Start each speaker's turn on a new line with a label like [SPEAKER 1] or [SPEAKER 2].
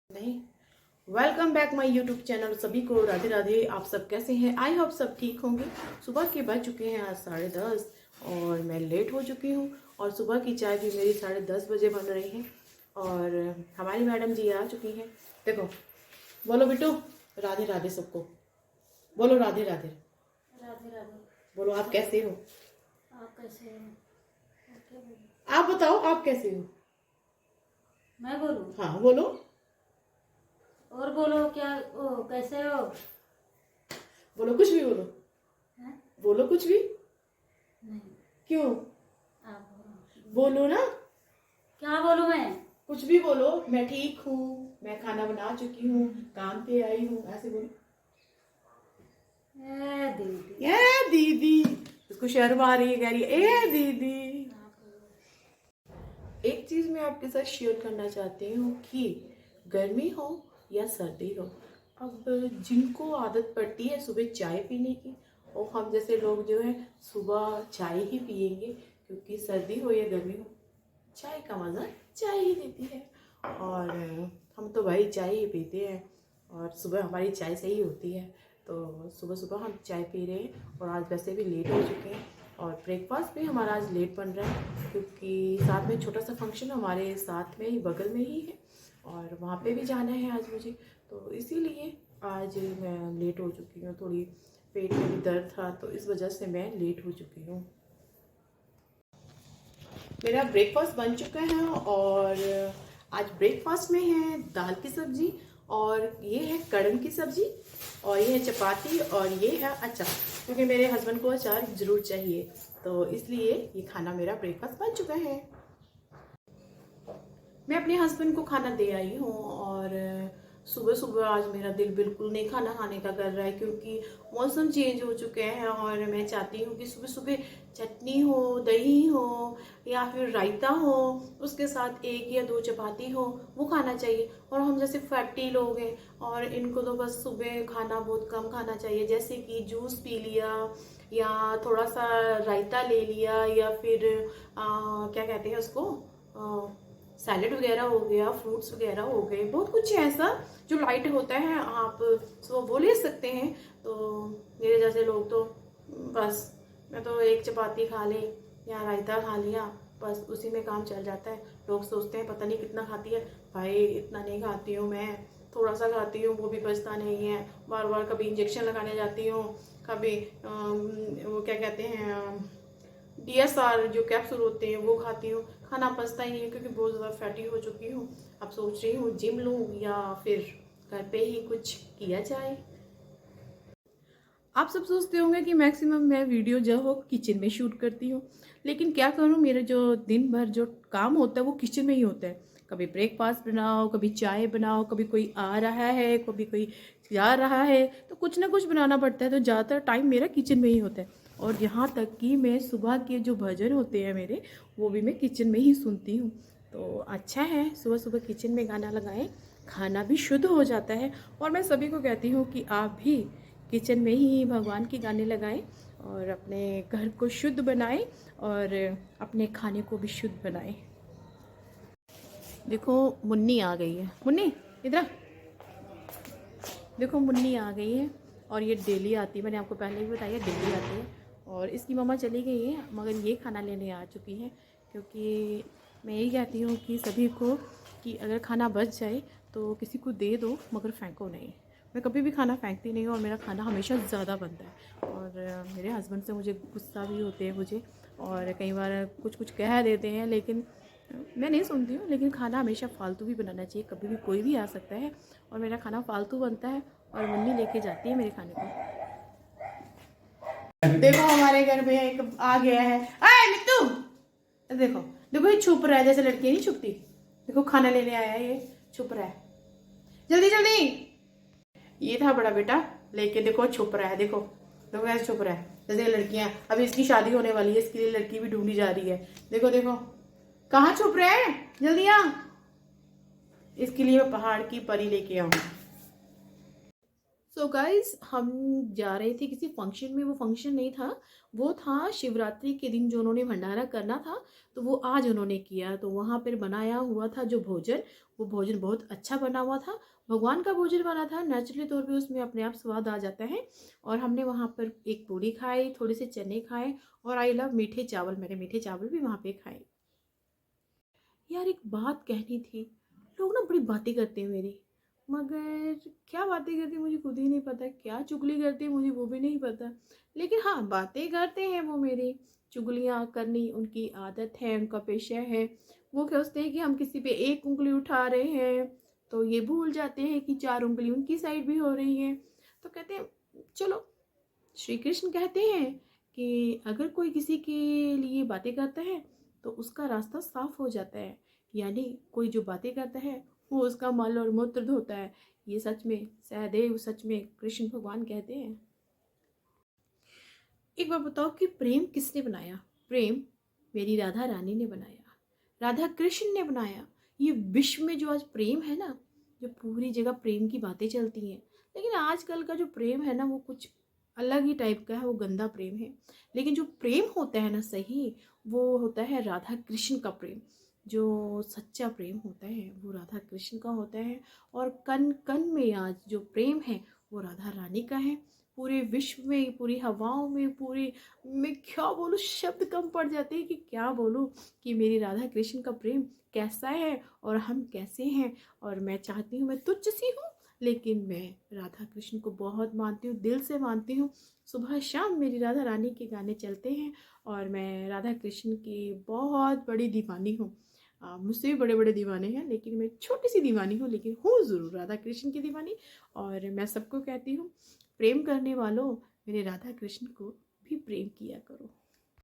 [SPEAKER 1] नहीं। Welcome back my YouTube channel. सभी को राधे राधे। आप सब कैसे हैं? आई होप सब ठीक होंगे। सुबह के बज चुके हैं आज 10:30 और मैं लेट हो चुकी हूँ। और सुबह की चाय भी मेरी 10:30 बजे बन रही है और हमारी मैडम जी आ चुकी हैं। देखो, बोलो बिट्टू राधे राधे। सबको बोलो राधे राधे।
[SPEAKER 2] राधे राधे।
[SPEAKER 1] बोलो आप कैसे हो?
[SPEAKER 2] आप कैसे हो?
[SPEAKER 1] आप बताओ आप कैसे हो?
[SPEAKER 2] मैं बोलूं?
[SPEAKER 1] हाँ बोलो।
[SPEAKER 2] और बोलो क्या कैसे हो?
[SPEAKER 1] बोलो कुछ भी बोलो।
[SPEAKER 2] हैं?
[SPEAKER 1] बोलो कुछ भी।
[SPEAKER 2] नहीं,
[SPEAKER 1] क्यों?
[SPEAKER 2] आप बोलो।
[SPEAKER 1] बोलो ना।
[SPEAKER 2] क्या बोलूं मैं?
[SPEAKER 1] कुछ भी बोलो। मैं ठीक हूँ, मैं खाना बना चुकी हूँ, काम पे आई हूँ, ऐसे बोलो।
[SPEAKER 2] दीदी।
[SPEAKER 1] ए दीदी। उसको शर्म आ रही है, कह रही है ए दीदी। एक चीज मैं आपके साथ शेयर करना चाहती हूँ कि गर्मी हो या सर्दी हो, अब जिनको आदत पड़ती है सुबह चाय पीने की, और हम जैसे लोग जो है सुबह चाय ही पियेंगे, क्योंकि सर्दी हो या गर्मी हो चाय का मज़ा चाय ही देती है। और हम तो भाई चाय ही पीते हैं और सुबह हमारी चाय से ही होती है। तो सुबह सुबह हम चाय पी रहे हैं और आज वैसे भी लेट हो चुके हैं और ब्रेकफास्ट भी हमारा आज लेट बन रहा है, क्योंकि साथ में छोटा सा फंक्शन हमारे साथ में ही बगल में ही है और वहाँ पे भी जाना है आज मुझे। तो इसीलिए आज मैं लेट हो चुकी हूँ। थोड़ी पेट में भी दर्द था तो इस वजह से मैं लेट हो चुकी हूँ। मेरा ब्रेकफास्ट बन चुका है और आज ब्रेकफास्ट में है दाल की सब्जी और ये है कड़म की सब्जी और ये है चपाती और ये है अचार, क्योंकि मेरे हस्बैंड को अचार ज़रूर चाहिए, तो इसलिए ये खाना मेरा ब्रेकफास्ट बन चुका है। मैं अपने हस्बैंड को खाना दे आई हूँ और सुबह सुबह आज मेरा दिल बिल्कुल नहीं खाना खाने का कर रहा है, क्योंकि मौसम चेंज हो चुके हैं और मैं चाहती हूँ कि सुबह सुबह चटनी हो, दही हो या फिर रायता हो, उसके साथ 1 या 2 चपाती हो, वो खाना चाहिए। और हम जैसे फैटी लोग हैं और इनको तो बस सुबह खाना बहुत कम खाना चाहिए, जैसे कि जूस पी लिया या थोड़ा सा रायता ले लिया या फिर क्या कहते हैं उसको, सैलेड वगैरह हो गया, फ्रूट्स वगैरह हो गए, बहुत कुछ है ऐसा जो लाइट होता है, आप सुबह वो ले सकते हैं। तो मेरे जैसे लोग तो बस, मैं तो 1 चपाती खा ली या रायता खा लिया, बस उसी में काम चल जाता है। लोग सोचते हैं पता नहीं कितना खाती है, भाई इतना नहीं खाती हूँ मैं, थोड़ा सा खाती हूँ वो भी बचता नहीं है। बार बार कभी इंजेक्शन लगाने जाती हूँ, कभी वो क्या कहते हैं DSR जो कैप्सूल होते हैं वो खाती हूँ, खाना पचता ही नहीं है क्योंकि बहुत ज़्यादा फैटी हो चुकी हूँ। अब सोच रही हूँ जिम लूँ या फिर घर पे ही कुछ किया जाए। आप सब सोचते होंगे कि मैक्सिमम मैं वीडियो जो हो किचन में शूट करती हूँ, लेकिन क्या करूँ, मेरा जो दिन भर जो काम होता है वो किचन में ही होता है। कभी ब्रेकफास्ट बनाओ, कभी चाय बनाओ, कभी कोई आ रहा है, कभी कोई जा रहा है, तो कुछ ना कुछ बनाना पड़ता है। तो ज़्यादातर टाइम मेरा किचन में ही होता है और यहाँ तक कि मैं सुबह के जो भजन होते हैं मेरे, वो भी मैं किचन में ही सुनती हूँ। तो अच्छा है सुबह सुबह किचन में गाना लगाएं, खाना भी शुद्ध हो जाता है। और मैं सभी को कहती हूँ कि आप भी किचन में ही भगवान के गाने लगाएं और अपने घर को शुद्ध बनाएं और अपने खाने को भी शुद्ध बनाएं। देखो मुन्नी आ गई है, मुन्नी इधर देखो, मुन्नी आ गई है और ये डेली आती है, मैंने आपको पहले भी बताया डेली आती है। और इसकी मम्मा चली गई है मगर ये खाना लेने आ चुकी है, क्योंकि मैं यही कहती हूँ कि सभी को कि अगर खाना बच जाए तो किसी को दे दो मगर फेंको नहीं। मैं कभी भी खाना फेंकती नहीं हूँ और मेरा खाना हमेशा ज़्यादा बनता है। और मेरे हस्बैंड से मुझे गुस्सा भी होते हैं मुझे, और कई बार कुछ कुछ कह देते हैं, लेकिन मैं नहीं सुनती हूँ। लेकिन खाना हमेशा फालतू भी बनाना चाहिए, कभी भी कोई भी आ सकता है और मेरा खाना फालतू बनता है और मुन्नी लेके जाती है मेरे खाने को। देखो हमारे घर में एक आ गया है, आए मित्तू। देखो देखो ये छुप रहा है, जैसे लड़की नहीं छुपती। देखो खाना लेने आया है, ये छुप रहा है, जल्दी जल्दी। ये था बड़ा बेटा, लेके देखो छुप रहा है। देखो देखो ऐसे छुप रहा है जैसे लड़कियां, अभी इसकी शादी होने वाली है, इसके लिए लड़की भी ढूंढी जा रही है। देखो देखो कहाँ छुप रहे हैं, जल्दी आ। इसके लिए मैं पहाड़ की परी लेके आऊंगी। सो गाइज हम जा रहे थे किसी फंक्शन में। वो फंक्शन नहीं था, वो था शिवरात्रि के दिन जो उन्होंने भंडारा करना था, तो वो आज उन्होंने किया। तो वहाँ पर बनाया हुआ था जो भोजन, वो भोजन बहुत अच्छा बना हुआ था। भगवान का भोजन बना था, नेचुरली तौर पे उसमें अपने आप स्वाद आ जाता है। और हमने वहाँ पर एक पूरी खाई, थोड़े से चने खाए, और आई लव मीठे चावल, मैंने मीठे चावल भी वहाँ पे खाए। यार एक बात कहनी थी, लोग ना बड़ी बातें करते हैं मेरी, मगर क्या बातें करते हैं मुझे खुद ही नहीं पता, क्या चुगली करते हैं मुझे वो भी नहीं पता। लेकिन हाँ, बातें करते हैं वो मेरी, चुगलियाँ करनी उनकी आदत है, उनका पेशा है। वो सोचते हैं कि हम किसी पे एक उंगली उठा रहे हैं, तो ये भूल जाते हैं कि चार उंगली उनकी साइड भी हो रही है। तो कहते हैं चलो, श्री कृष्ण कहते हैं कि अगर कोई किसी के लिए बातें करता है तो उसका रास्ता साफ हो जाता है, यानी कोई जो बातें करता है वो उसका मल और मूत्र धोता है। ये सच में सहदेव, सच में कृष्ण भगवान कहते हैं। एक बार बताओ कि प्रेम किसने बनाया? प्रेम मेरी राधा रानी ने बनाया, राधा कृष्ण ने बनाया। ये विश्व में जो आज प्रेम है ना, जो पूरी जगह प्रेम की बातें चलती हैं, लेकिन आजकल का जो प्रेम है ना वो कुछ अलग ही टाइप का है, वो गंदा प्रेम है। लेकिन जो प्रेम होता है ना सही, वो होता है राधा कृष्ण का प्रेम। जो सच्चा प्रेम होता है वो राधा कृष्ण का होता है। और कण कण में आज जो प्रेम है वो राधा रानी का है। पूरे विश्व में, पूरी हवाओं में, पूरी, मैं क्या बोलूँ, शब्द कम पड़ जाते हैं कि क्या बोलूँ कि मेरी राधा कृष्ण का प्रेम कैसा है और हम कैसे हैं। और मैं चाहती हूँ, मैं तुच्छ सी हूँ, लेकिन मैं राधा कृष्ण को बहुत मानती हूँ, दिल से मानती हूँ। सुबह शाम मेरी राधा रानी के गाने चलते हैं और मैं राधा कृष्ण की बहुत बड़ी दीवानी हूँ। मुझसे भी बड़े बड़े दीवाने हैं, लेकिन मैं छोटी सी दीवानी हूँ, लेकिन हूँ ज़रूर राधा कृष्ण की दीवानी। और मैं सबको कहती हूँ, प्रेम करने वालों, मेरे राधा कृष्ण को भी प्रेम किया करो।